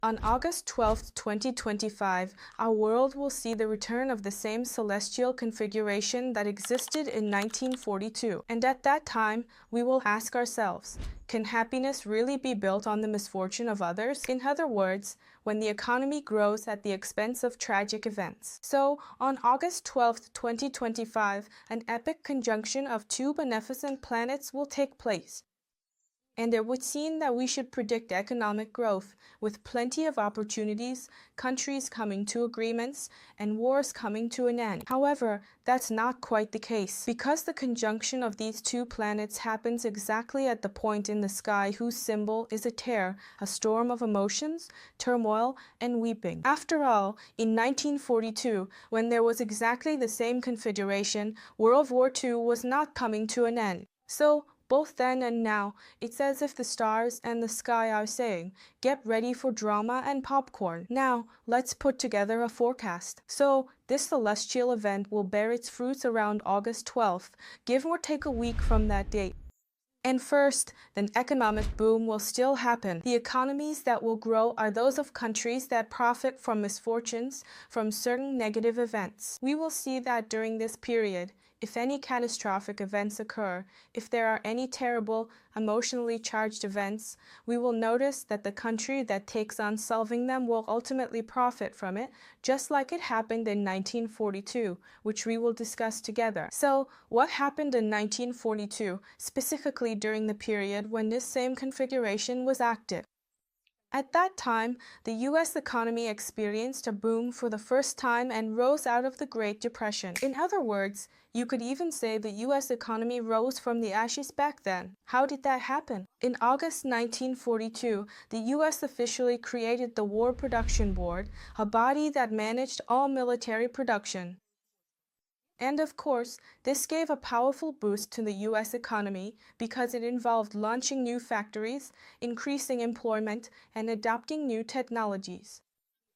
On August 12, 2025, our world will see the return of the same celestial configuration that existed in 1942. And at that time, we will ask ourselves, can happiness really be built on the misfortune of others? In other words, when the economy grows at the expense of tragic events. So, on August 12, 2025, an epic conjunction of two beneficent planets will take place. And it would seem that we should predict economic growth, with plenty of opportunities, countries coming to agreements, and wars coming to an end. However, that's not quite the case, because the conjunction of these two planets happens exactly at the point in the sky whose symbol is a tear, a storm of emotions, turmoil, and weeping. After all, in 1942, when there was exactly the same configuration, World War II was not coming to an end. So, both then and now, it's as if the stars and the sky are saying, get ready for drama and popcorn. Now, let's put together a forecast. So, this celestial event will bear its fruits around August 12th, give or take a week from that date. And first, the economic boom will still happen. The economies that will grow are those of countries that profit from misfortunes, from certain negative events. We will see that during this period, if any catastrophic events occur, if there are any terrible, emotionally charged events, we will notice that the country that takes on solving them will ultimately profit from it, just like it happened in 1942, which we will discuss together. So, what happened in 1942, specifically during the period when this same configuration was active? At that time, the U.S. economy experienced a boom for the first time and rose out of the Great Depression. In other words, you could even say the U.S. economy rose from the ashes back then. How did that happen? In August 1942, the U.S. officially created the War Production Board, a body that managed all military production. And of course, this gave a powerful boost to the U.S. economy because it involved launching new factories, increasing employment, and adopting new technologies.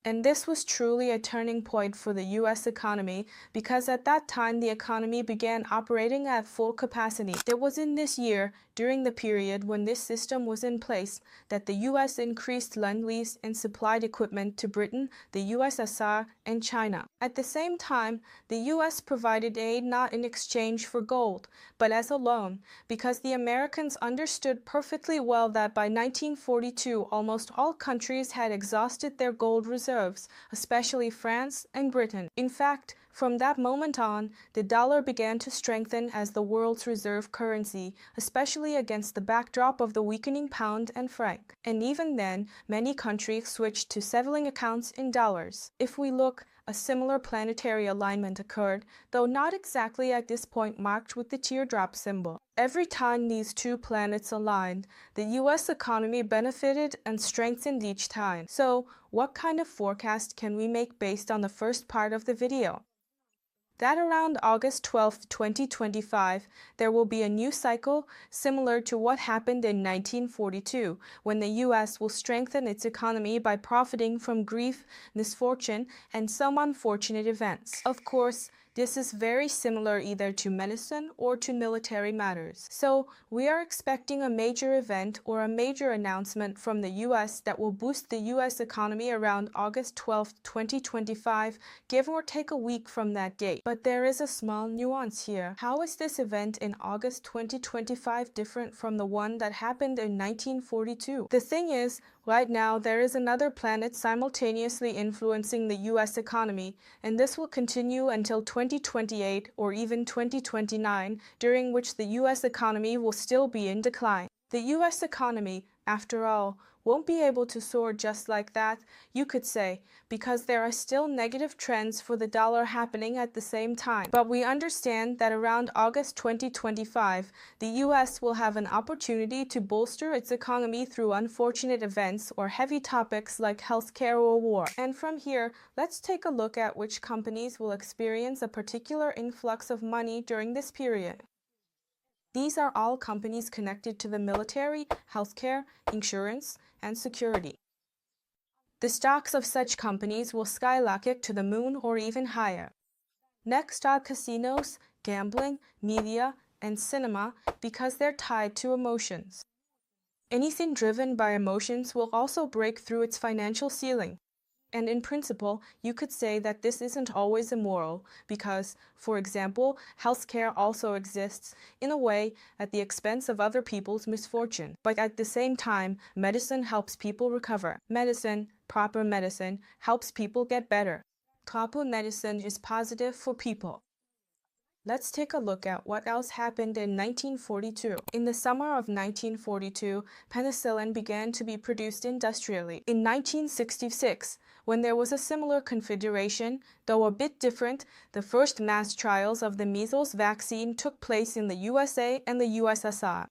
And this was truly a turning point for the U.S. economy because at that time the economy began operating at full capacity. It was in this year, during the period when this system was in place, that the U.S. increased Lend-Lease and supplied equipment to Britain, the USSR, and China. At the same time, the U.S. provided aid not in exchange for gold, but as a loan, because the Americans understood perfectly well that by 1942 almost all countries had exhausted their gold reserves, especially France and Britain. In fact, from that moment on, the dollar began to strengthen as the world's reserve currency, especially against the backdrop of the weakening pound and franc. And even then, many countries switched to settling accounts in dollars. If we look, a similar planetary alignment occurred, though not exactly at this point marked with the teardrop symbol. Every time these two planets aligned, the U.S. economy benefited and strengthened each time. So, what kind of forecast can we make based on the first part of the video? That around August 12, 2025, there will be a new cycle similar to what happened in 1942, when the U.S. will strengthen its economy by profiting from grief, misfortune, and some unfortunate events. Of course, this is very similar either to medicine or to military matters. So, we are expecting a major event or a major announcement from the U.S. that will boost the U.S. economy around August 12, 2025, give or take a week from that date. But there is a small nuance here. How is this event in August 2025 different from the one that happened in 1942? The thing is, right now there is another planet simultaneously influencing the U.S. economy, and this will continue until 2028 or even 2029, during which the U.S. economy will still be in decline. The U.S. economy, after all, won't be able to soar just like that, you could say, because there are still negative trends for the dollar happening at the same time. But we understand that around August 2025, the U.S. will have an opportunity to bolster its economy through unfortunate events or heavy topics like healthcare or war. And from here, let's take a look at which companies will experience a particular influx of money during this period. These are all companies connected to the military, healthcare, insurance, and security. The stocks of such companies will skyrocket to the moon or even higher. Next are casinos, gambling, media, and cinema because they're tied to emotions. Anything driven by emotions will also break through its financial ceiling. And in principle, you could say that this isn't always immoral because, for example, healthcare also exists in a way at the expense of other people's misfortune. But at the same time, medicine helps people recover. Proper medicine, helps people get better. Proper medicine is positive for people. Let's take a look at what else happened in 1942. In the summer of 1942, penicillin began to be produced industrially. In 1966, when there was a similar configuration, though a bit different, the first mass trials of the measles vaccine took place in the USA and the USSR.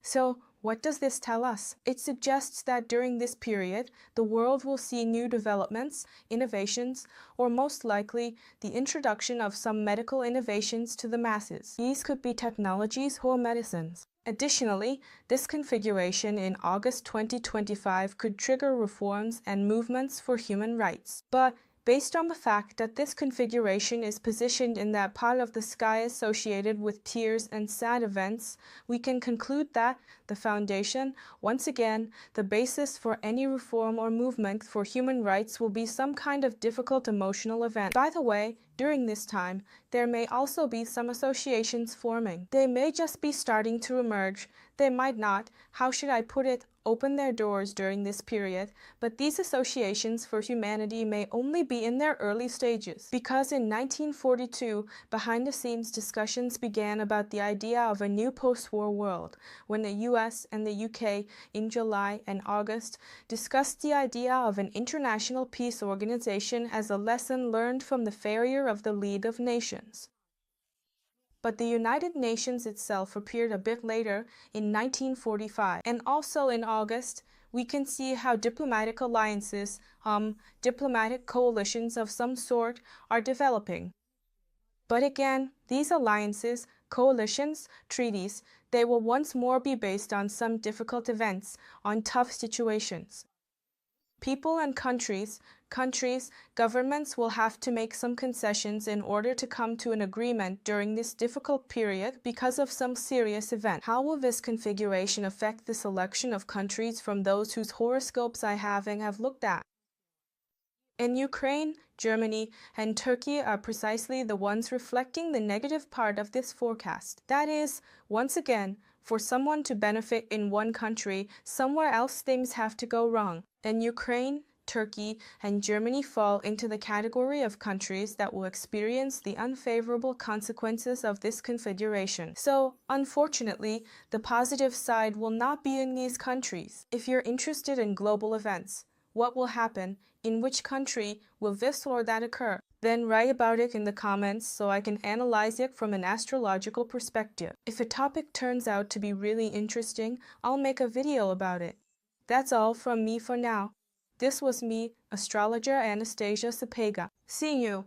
So, what does this tell us? It suggests that during this period, the world will see new developments, innovations, or most likely, the introduction of some medical innovations to the masses. These could be technologies or medicines. Additionally, this configuration in August 2025 could trigger reforms and movements for human rights. But based on the fact that this configuration is positioned in that part of the sky associated with tears and sad events, we can conclude that the foundation, once again, the basis for any reform or movement for human rights will be some kind of difficult emotional event. By the way, during this time, there may also be some associations forming. They may just be starting to emerge. They might not, how should I put it, open their doors during this period, but these associations for humanity may only be in their early stages. Because in 1942, behind-the-scenes discussions began about the idea of a new post-war world, when the US and the UK in July and August discussed the idea of an international peace organization as a lesson learned from the failure of the League of Nations. But the United Nations itself appeared a bit later in 1945. And also in August, we can see how diplomatic alliances, diplomatic coalitions of some sort are developing. But again, these alliances, coalitions, treaties, they will once more be based on some difficult events, on tough situations. People and countries, governments will have to make some concessions in order to come to an agreement during this difficult period because of some serious event. How will this configuration affect the selection of countries from those whose horoscopes I have looked at? In Ukraine, Germany, and Turkey are precisely the ones reflecting the negative part of this forecast. That is, once again, for someone to benefit in one country, somewhere else things have to go wrong. And Ukraine, Turkey, and Germany fall into the category of countries that will experience the unfavorable consequences of this configuration. So, unfortunately, the positive side will not be in these countries. If you're interested in global events, what will happen? In which country will this or that occur? Then write about it in the comments so I can analyze it from an astrological perspective. If a topic turns out to be really interesting, I'll make a video about it. That's all from me for now. This was me, astrologer Anastasia Cepega. See you!